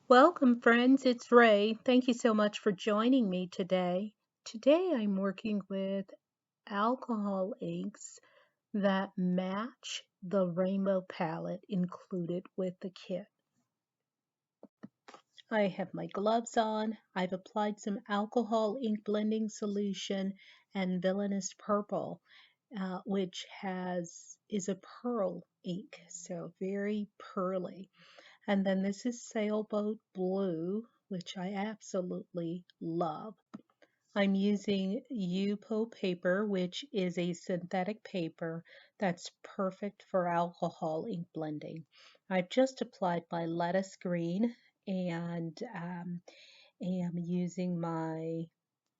Welcome, friends. It's Ray. Thank you so much for joining me today. Today I'm working with alcohol inks that match the rainbow palette included with the kit. I have my gloves on. I've applied some alcohol ink blending solution and Villainous Purple, which is a pearl ink, so very pearly. And then this is Sailboat Blue, which I absolutely love. I'm using Yupo paper, which is a synthetic paper that's perfect for alcohol ink blending. I've just applied my lettuce green and am using my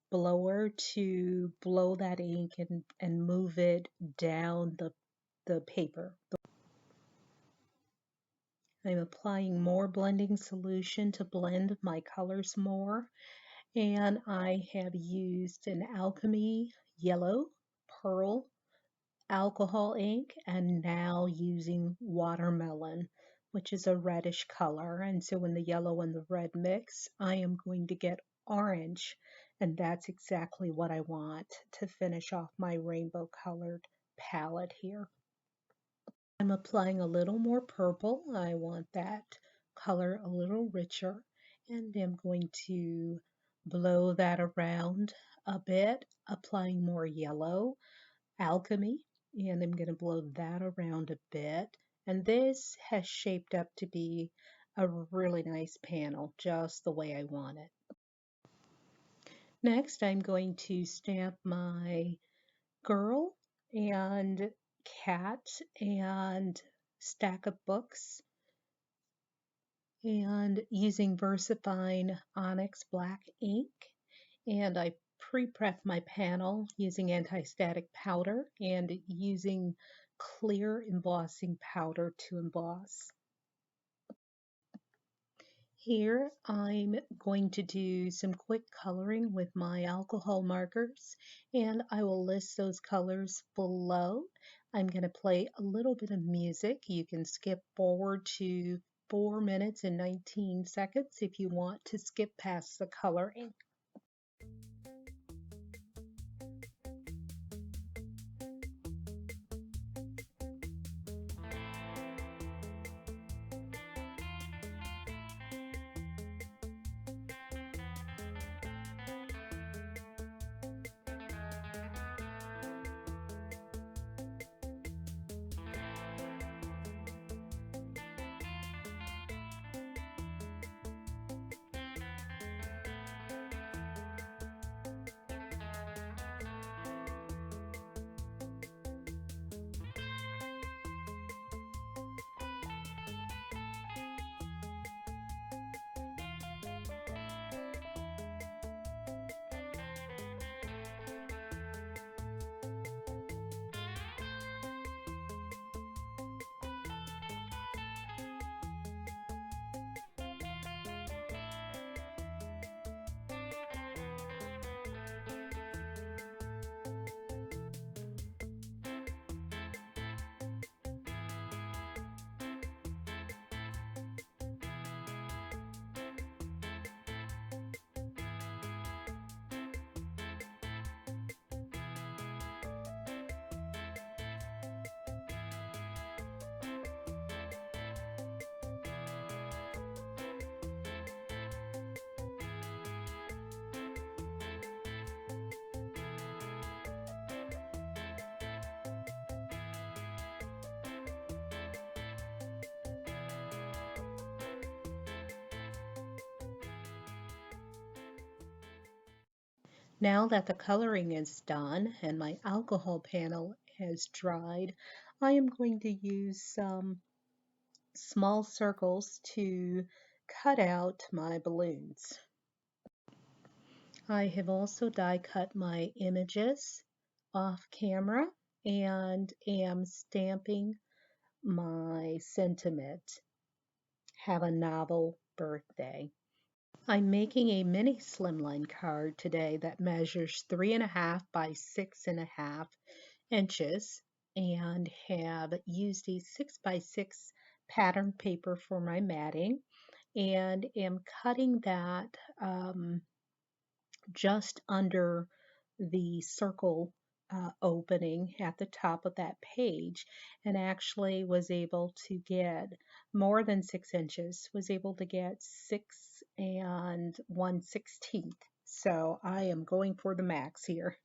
blower to blow that ink and move it down the paper. I'm applying more blending solution to blend my colors more, and I have used an Alchemy yellow pearl alcohol ink and now using watermelon, which is a reddish color. And so when the yellow and the red mix, I am going to get orange, and that's exactly what I want to finish off my rainbow colored palette here. I'm applying a little more purple. I want that color a little richer, and I'm going to blow that around a bit, applying more yellow alchemy, and I'm going to blow that around a bit. And this has shaped up to be a really nice panel, just the way I want it. Next, I'm going to stamp my girl and cat and stack of books, and using VersaFine Onyx black ink. And I pre-prep my panel using anti-static powder and using clear embossing powder to emboss. Here I'm going to do some quick coloring with my alcohol markers, and I will list those colors below. I'm going to play a little bit of music. You can skip forward to 4 minutes and 19 seconds if you want to skip past the coloring. Now that the coloring is done and my alcohol panel has dried, I am going to use some small circles to cut out my balloons. I have also die cut my images off camera and am stamping my sentiment, "Have a novel birthday." I'm making a mini slimline card today that measures 3.5 by 6.5 inches and have used a 6 by 6 pattern paper for my matting and am cutting that just under the circle opening at the top of that page, and actually was able to get more than 6 inches, was able to get 6 and 1/16. So I am going for the max here.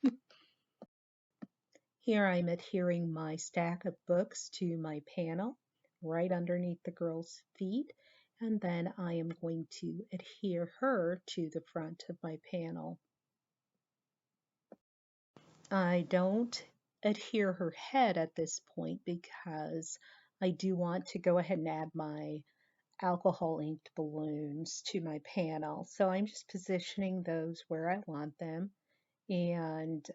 Here I'm adhering my stack of books to my panel right underneath the girl's feet, and then I am going to adhere her to the front of my panel. I don't adhere her head at this point because I do want to go ahead and add my alcohol inked balloons to my panel. So I'm just positioning those where I want them, and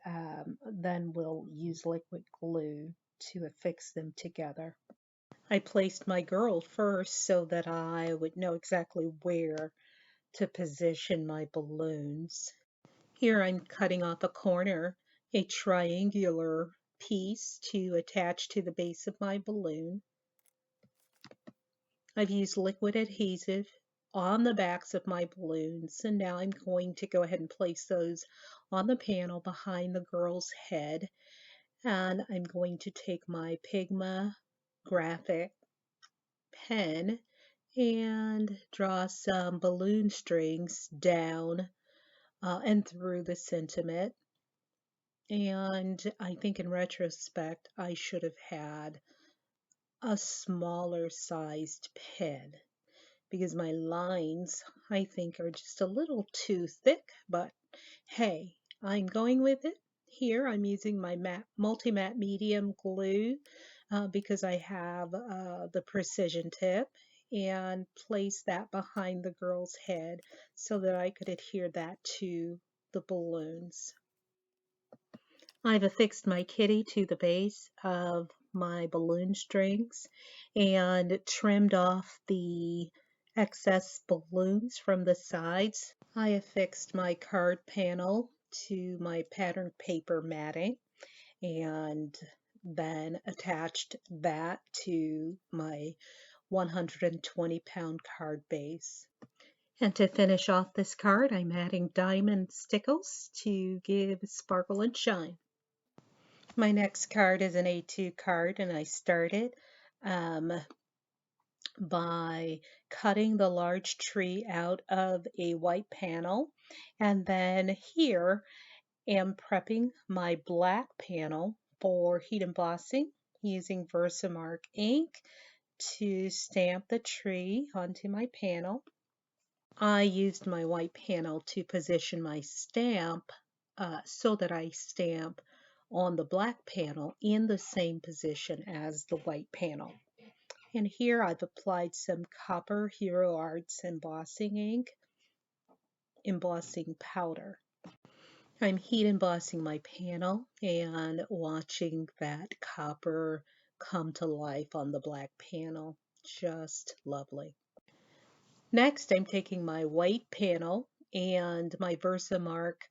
then we'll use liquid glue to affix them together. I placed my girl first so that I would know exactly where to position my balloons. Here I'm cutting off a corner, a triangular piece to attach to the base of my balloon. I've used liquid adhesive on the backs of my balloons, and now I'm going to go ahead and place those on the panel behind the girl's head, and I'm going to take my Pigma graphic pen and draw some balloon strings down and through the sentiment. And I think in retrospect, I should have had a smaller sized pen because my lines, I think, are just a little too thick, but hey, I'm going with it. Here I'm using my multi-matte medium glue because I have the precision tip, and place that behind the girl's head so that I could adhere that to the balloons. I've affixed my kitty to the base of my balloon strings and trimmed off the excess balloons from the sides. I affixed my card panel to my patterned paper matting and then attached that to my 120-pound card base. And to finish off this card, I'm adding diamond stickles to give sparkle and shine. My next card is an A2 card, and I started by cutting the large tree out of a white panel, and then here am prepping my black panel for heat embossing using VersaMark ink to stamp the tree onto my panel. I used my white panel to position my stamp so that I stamp on the black panel in the same position as the white panel. And here I've applied some Copper Hero Arts embossing ink, embossing powder. I'm heat embossing my panel and watching that copper come to life on the black panel. Just lovely. Next, I'm taking my white panel and my VersaMark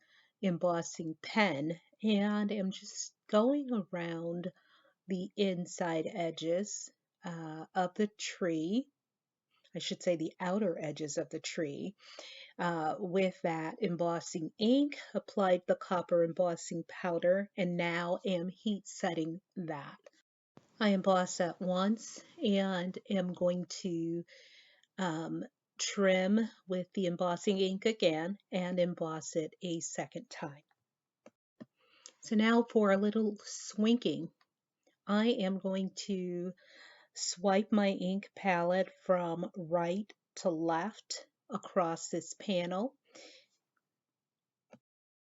embossing pen, and I'm just going around the inside edges of the tree. I should say the outer edges of the tree. With that embossing ink, applied the copper embossing powder, and now am heat setting that. I emboss that once and am going to trim with the embossing ink again and emboss it a second time. So now for a little swinking. I am going to swipe my ink palette from right to left across this panel.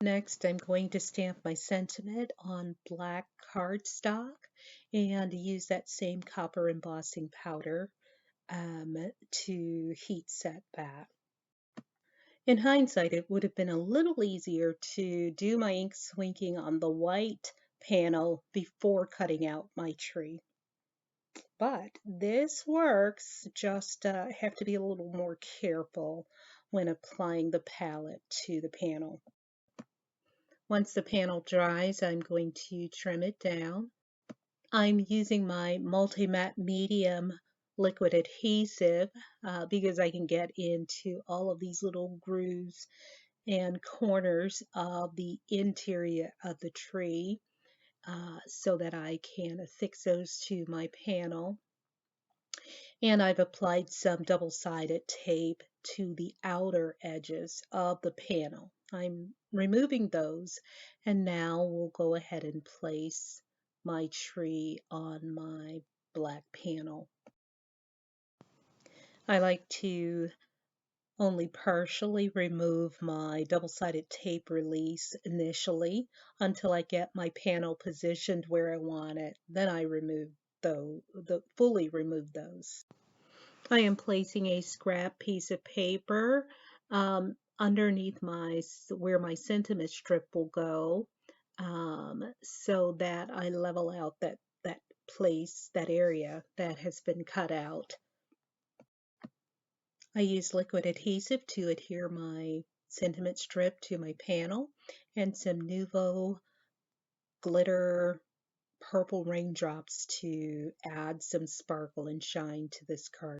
Next, I'm going to stamp my sentiment on black cardstock and use that same copper embossing powder to heat set that. In hindsight, it would have been a little easier to do my ink swinking on the white panel before cutting out my tree. But this works, just have to be a little more careful when applying the palette to the panel. Once the panel dries, I'm going to trim it down. I'm using my multi-matte medium liquid adhesive because I can get into all of these little grooves and corners of the interior of the tree so that I can affix those to my panel. And I've applied some double-sided tape to the outer edges of the panel. I'm removing those, and now we'll go ahead and place my tree on my black panel. I like to only partially remove my double-sided tape release initially until I get my panel positioned where I want it. Then I fully remove those. I am placing a scrap piece of paper underneath where my sentiment strip will go, so that I level out that place, that area that has been cut out. I use liquid adhesive to adhere my sentiment strip to my panel, and some Nuvo glitter purple raindrops to add some sparkle and shine to this card.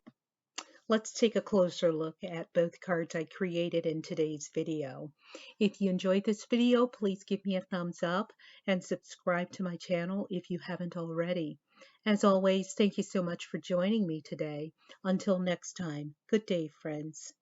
Let's take a closer look at both cards I created in today's video. If you enjoyed this video, please give me a thumbs up and subscribe to my channel if you haven't already. As always, thank you so much for joining me today. Until next time, good day, friends.